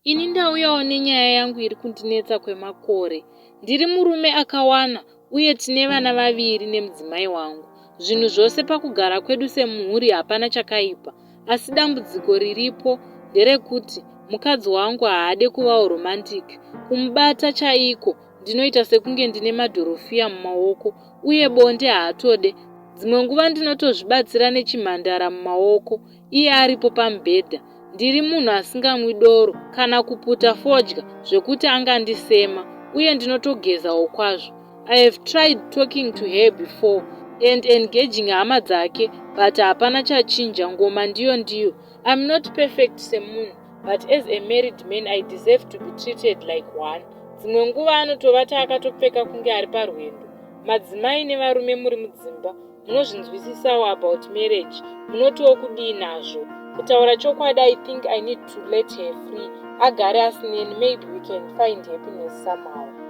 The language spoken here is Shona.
Ini ndauyawo nenyaya yangu iri kundinetsa kwemakore. Ndiri murume akawana uye tine vana 2 nemudzimai wangu. Zvinhu zvose pakugara kwedu semhuri hapana chakaipa, asi dambudziko riripo nderekuti mukadzi wangu haade kuvawo romantic. Kumubata chaiko ndinoita sekunge ndine madhorofiya mumaoko, uye bonde haatode. Dzimwe nguva ndinotozvibatsira nechimhandara mumaoko, iye aripo pamubhedha. Ndiri munhu asingamwi doro kana kuputa fodya zvekuti angandisema, uye ndinotogezawo kwazvo. I have tried talking to her before and engaging hama dzake, but hapana chachinja, ngoma ndiyo. I'm not perfect semunhu, but as a married man I deserve to be treated like one. Dzimwe nguva anotovata akatopfeka kunge ari parwendo. Madzimai nevarume muri mudzimba munozvinzwisisawo about marriage, munotiwo kudii nazvo. Kutaura chokwadi, I think I need to let her free. Agare asineni, maybe we can find happiness somehow.